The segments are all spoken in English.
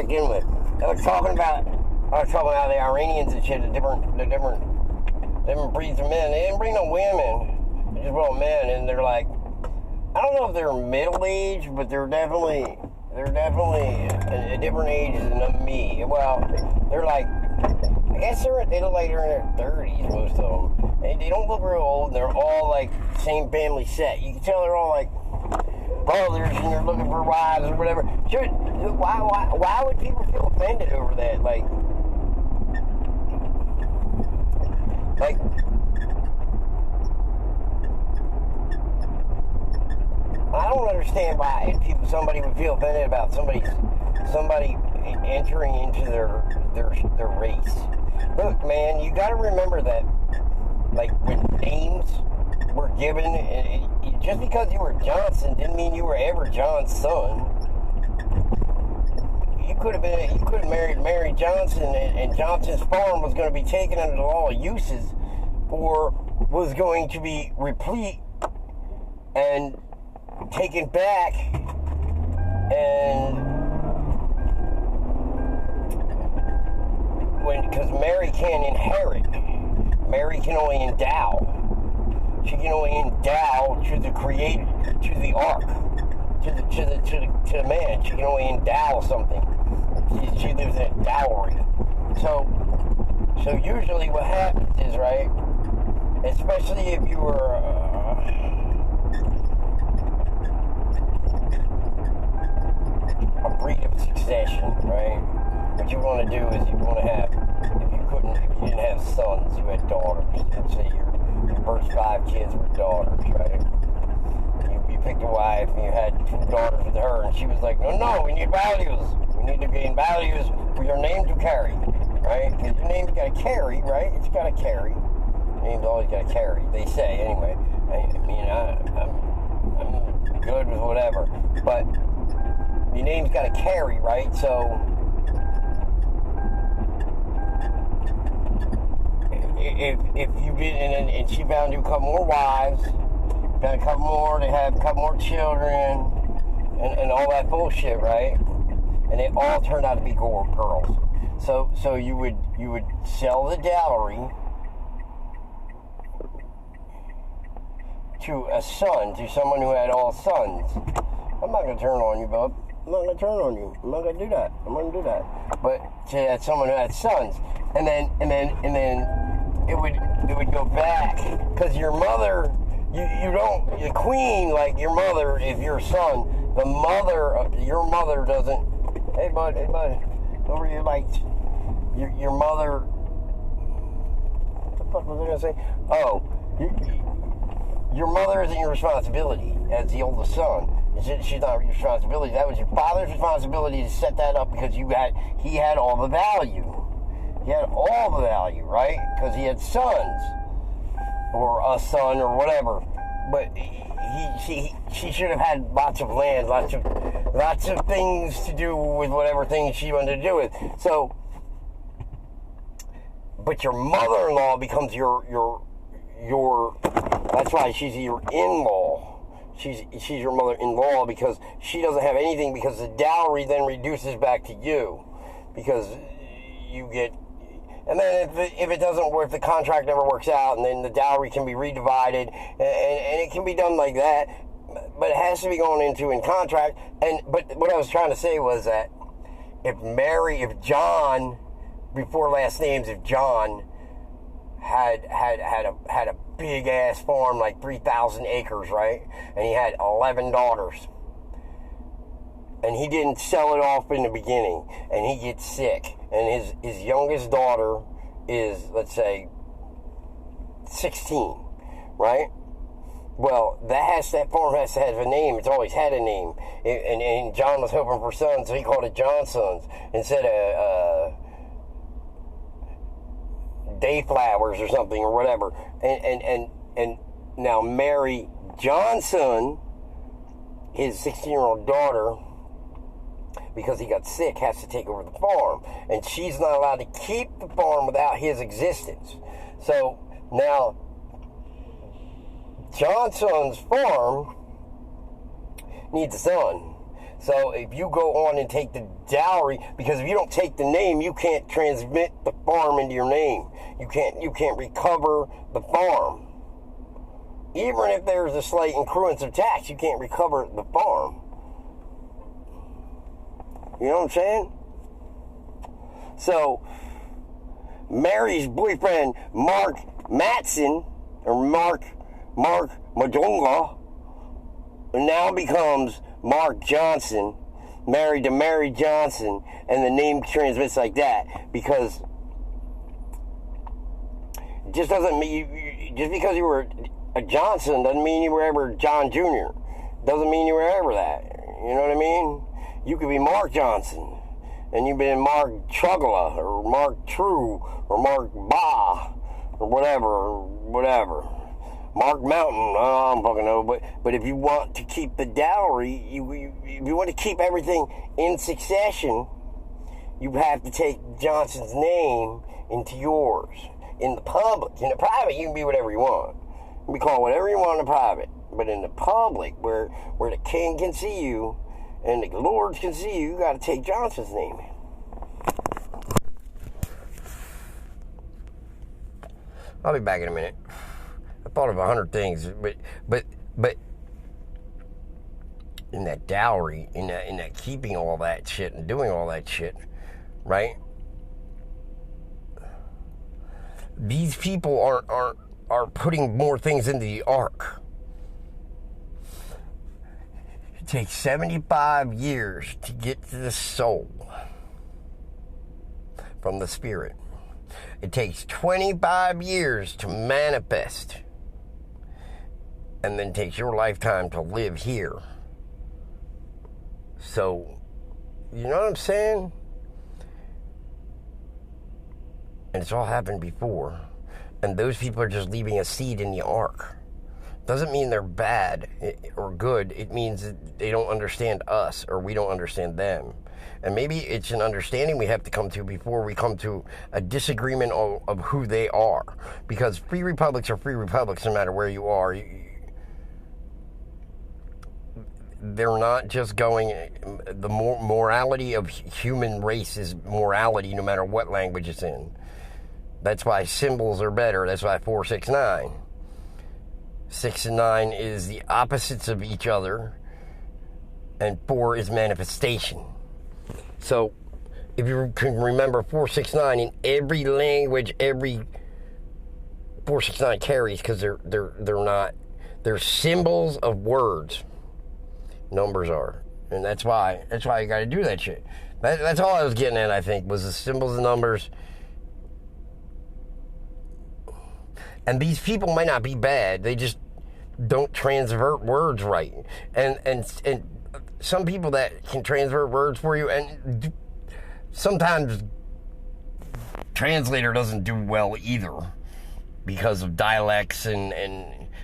checked in with. I was talking about the Iranians and shit, the different breeds of men. They didn't bring no women. They just brought men, and they're like, I don't know if they're middle aged, but they're definitely a different age than me. Well, they're like, I guess they look like they're in their 30s, most of them. They don't look real old, and they're all like same family set. You can tell they're all like brothers, and they're looking for wives or whatever. Why would people feel offended over that? Like, I don't understand why somebody would feel offended about somebody entering into their race. Look, man, you got to remember that, like, when names were given, just because you were Johnson didn't mean you were ever John's son. You could have married Mary Johnson, and Johnson's farm was going to be taken under the law of uses, or was going to be replete and taken back, and because Mary can't inherit, Mary can only endow. She can only endow to the creator, to the ark, to the man. She can only endow something. She lives in a dowry. So usually what happens is, right, especially if you were a breed of succession, right? What you want to do is you want to have, if you didn't have sons, you had daughters. Let's say your first 5 kids were daughters, right? You picked a wife and you had 2 daughters with her, and she was like, no, we need values. We need to gain values for your name to carry, right? Because your name's got to carry, right? It's got to carry. Name's always got to carry, they say, anyway. I'm good with whatever, but your name's got to carry, right? So if you did, and she found you a couple more wives, found a couple more, they had a couple more children, and all that bullshit, right? And they all turned out to be girls. So you would sell the dowry to a son, to someone who had all sons. I'm not gonna turn on you, bub. I'm not gonna turn on you. I'm not gonna do that. I'm gonna do that. But to someone who had sons, and then it would go back, because your mother, you don't, the queen, like your mother, if you're a son, your mother doesn't. Hey bud, over your lights. Your mother. What the fuck was I gonna say? Oh, your mother isn't your responsibility as the oldest son. She's not your responsibility. That was your father's responsibility to set that up, because he had all the value. He had all the value, right? Because he had sons, or a son, or whatever. But she should have had lots of land, lots of things to do with whatever things she wanted to do with. So, but your mother-in-law becomes your. That's why she's your in-law. She's your mother-in-law, because she doesn't have anything, because the dowry then reduces back to you, because you get. And then if it doesn't work, if the contract never works out, and then the dowry can be redivided, and it can be done like that, but it has to be going into in contract. But what I was trying to say was that if John, before last names, if John had a big ass farm, like 3,000 acres, right, and he had 11 daughters, and he didn't sell it off in the beginning, and he gets sick, and his youngest daughter is, let's say, 16, right? Well, that farm has to have a name. It's always had a name, and John was hoping for sons, so he called it Johnson's instead of Dayflowers or something, or whatever. And now Mary Johnson, his 16-year-old daughter, because he got sick, has to take over the farm. And she's not allowed to keep the farm without his existence. So now Johnson's farm needs a son. So if you go on and take the dowry, because if you don't take the name, you can't transmit the farm into your name. You can't recover the farm. Even if there's a slight incruence of tax, you can't recover the farm. You know what I'm saying? So Mary's boyfriend, Mark Matson, or Mark Madonga, now becomes Mark Johnson, married to Mary Johnson, and the name transmits like that, because it just doesn't mean, just because you were a Johnson doesn't mean you were ever John Jr. Doesn't mean you were ever that. You know what I mean? You could be Mark Johnson, and you've been Mark Trugala, or Mark True, or Mark Ba, or whatever. Mark Mountain, I don't fucking know, but if you want to keep the dowry, if you want to keep everything in succession, you have to take Johnson's name into yours. In the public. In the private, you can be whatever you want. You can be called whatever you want in the private. But in the public, where the king can see you, and the lords can see you, you got to take Johnson's name. I'll be back in a minute. I thought of 100 things, but in that dowry, in that keeping all that shit and doing all that shit, right? These people are putting more things into the ark. It takes 75 years to get to the soul from the spirit. It takes 25 years to manifest, and then takes your lifetime to live here. So, you know what I'm saying? And it's all happened before. And those people are just leaving a seed in the ark. Doesn't mean they're bad or good. It means that they don't understand us, or we don't understand them. And maybe it's an understanding we have to come to before we come to a disagreement of who they are. Because free republics are free republics no matter where you are. They're not just going, the morality of human race is morality no matter what language it's in. That's why symbols are better. That's why 4, 6, 9. 6 and 9 is the opposites of each other, and 4 is manifestation. So, if you can remember 4, 6, 9 in every language, every 4, 6, 9 carries, because they're symbols of words. Numbers are, and that's why you got to do that shit. That's all I was getting at. I think was the symbols and numbers. And these people might not be bad. They just don't transvert words right. And some people that can transvert words for you, and sometimes translator doesn't do well either because of dialects and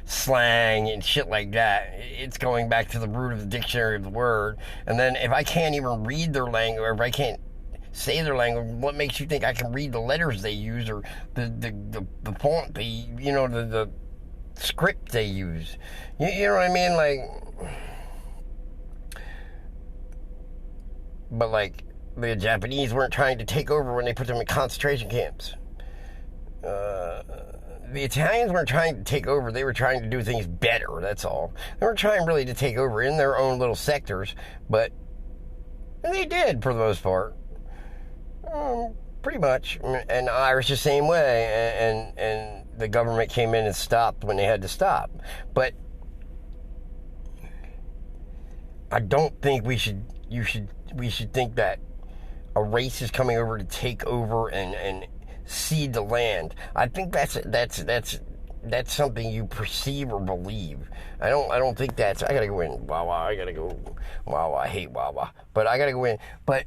slang and shit like that. It's going back to the root of the dictionary of the word. And then if I can't even read their language, or if I can't say their language, what makes you think I can read the letters they use, or the font the script they use? You know what I mean? But the Japanese weren't trying to take over when they put them in concentration camps. The Italians weren't trying to take over. They were trying to do things better, that's all. They weren't trying really to take over in their own little sectors, but they did for the most part. Pretty much. And Irish the same way, and the government came in and stopped when they had to stop. But I don't think we should think that a race is coming over to take over and cede the land. I think that's something you perceive or believe. I don't think that's. I gotta go in Wawa. I gotta go Wawa. I hate Wawa, but I gotta go in. But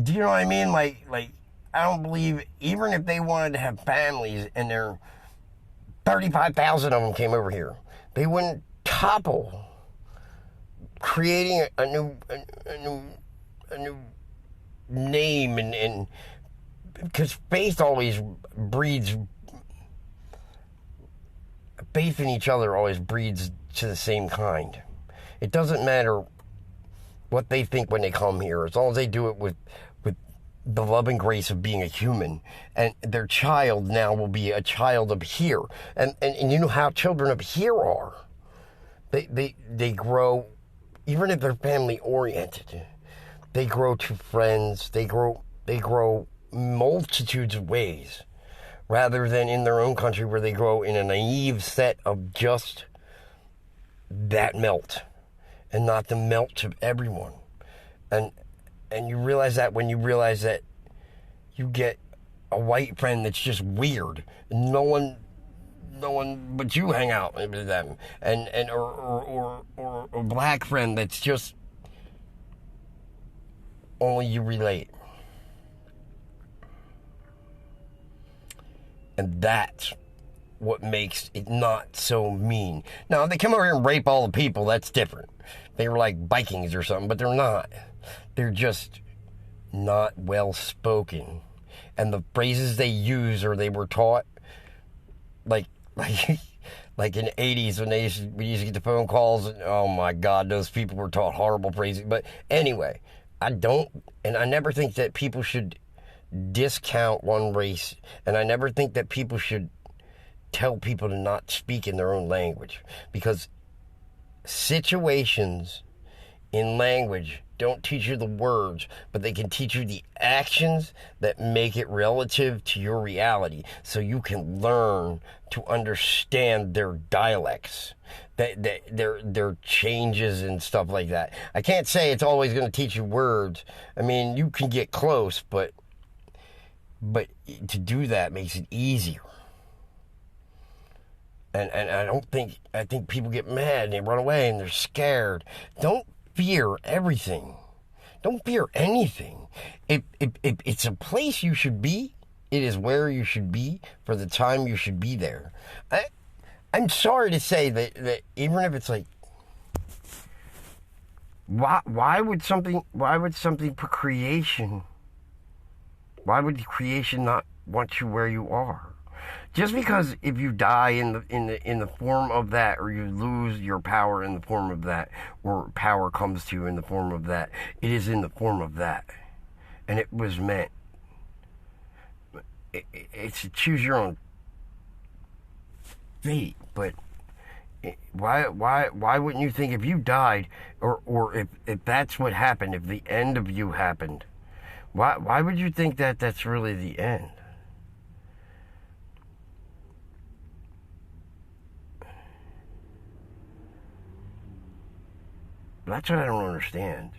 do you know what I mean? Like I don't believe, even if they wanted to have families and there 35,000 of them came over here, they wouldn't topple creating a new name, and because faith always breeds, faith in each other always breeds to the same kind. It doesn't matter what they think when they come here, as long as they do it with the love and grace of being a human, and their child now will be a child of here. And you know how children of here are. They grow, even if they're family oriented, they grow to friends, they grow multitudes of ways, rather than in their own country where they grow in a naive set of just that melt, and not the melt of everyone. And you realize that when you realize that you get a white friend that's just weird. No one but you hang out with them. Or a black friend that's just only you relate. And that's what makes it not so mean. Now, if they come over here and rape all the people, that's different. They were like Vikings or something, but they're not. They're just not well spoken. And the phrases they use or they were taught, like in the 80s when we used to get the phone calls, and oh my God, those people were taught horrible phrases. But anyway, I never think that people should discount one race, and I never think that people should tell people to not speak in their own language, because situations in language don't teach you the words, but they can teach you the actions that make it relative to your reality, so you can learn to understand their dialects, their changes and stuff like that. I can't say it's always going to teach you words. I mean, you can get close, but to do that makes it easier. And I think people get mad and they run away and they're scared. Don't fear everything. Don't fear anything. If it's a place you should be, it is where you should be for the time you should be there. I'm sorry to say that even if it's like, why would creation not want you where you are? Just because if you die in the form of that, or you lose your power in the form of that, or power comes to you in the form of that, it is in the form of that, and it was meant. It's to choose your own fate, but why wouldn't you think if you died, or if that's what happened, if the end of you happened, why would you think that that's really the end? That's what I don't understand.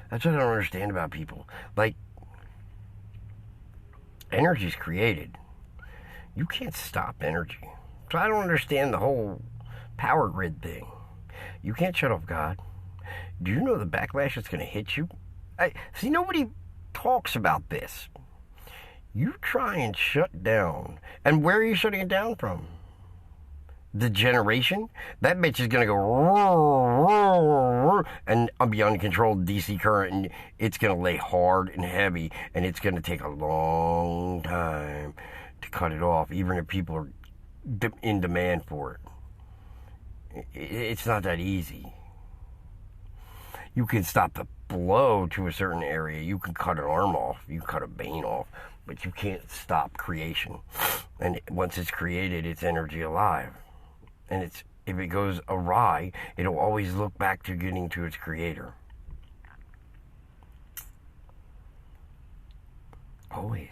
That's what I don't understand about people. Like, energy's created. You can't stop energy. So I don't understand the whole power grid thing. You can't shut off God. Do you know the backlash that's going to hit you? See, nobody talks about this. You try and shut down. And where are you shutting it down from? The generation? That bitch is going to go roar, roar, roar, and I'll be uncontrolled DC current, and it's going to lay hard and heavy, and it's going to take a long time to cut it off, even if people are in demand for it. It's not that easy. You can stop the blow to a certain area. You can cut an arm off. You can cut a vein off. But you can't stop creation. And once it's created, it's energy alive. And if it goes awry, it'll always look back to getting to its creator. Always.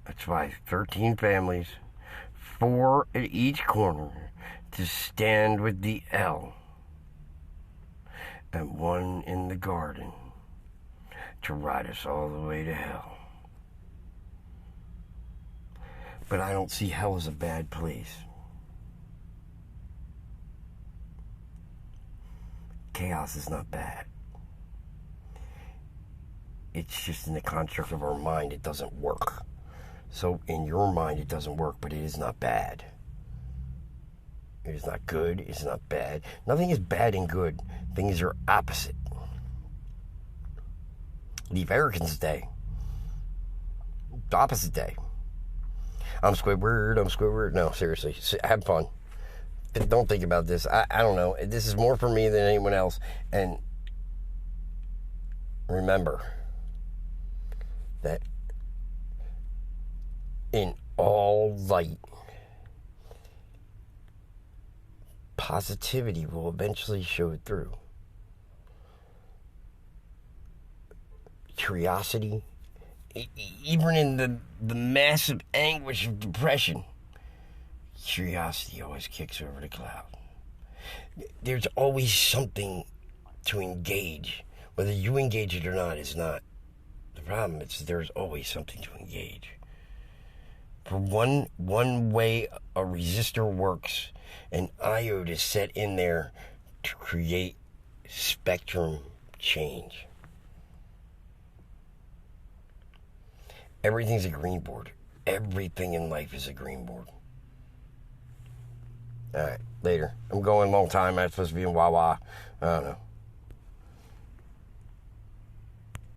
That's why 13 families, 4 at each corner, to stand with the L, and 1 in the garden to ride us all the way to hell. But I don't see hell as a bad place. Chaos is not bad. It's just in the construct of our mind, it doesn't work. So in your mind, it doesn't work, but it is not bad. It is not good, it's not bad. Nothing is bad and good. Things are opposite. Leave Americans Day. The opposite day. I'm Squidward. No, seriously. Have fun. Don't think about this. I don't know. This is more for me than anyone else. And remember that in all light, positivity will eventually show through. Curiosity, even in the massive anguish of depression, curiosity always kicks over the cloud. There's always something to engage. Whether you engage it or not is not the problem. It's there's always something to engage. For one way a resistor works, an iode is set in there to create spectrum change. Everything's a green board. Everything in life is a green board. All right, later. I'm going a long time. I'm supposed to be in Wawa. I don't know.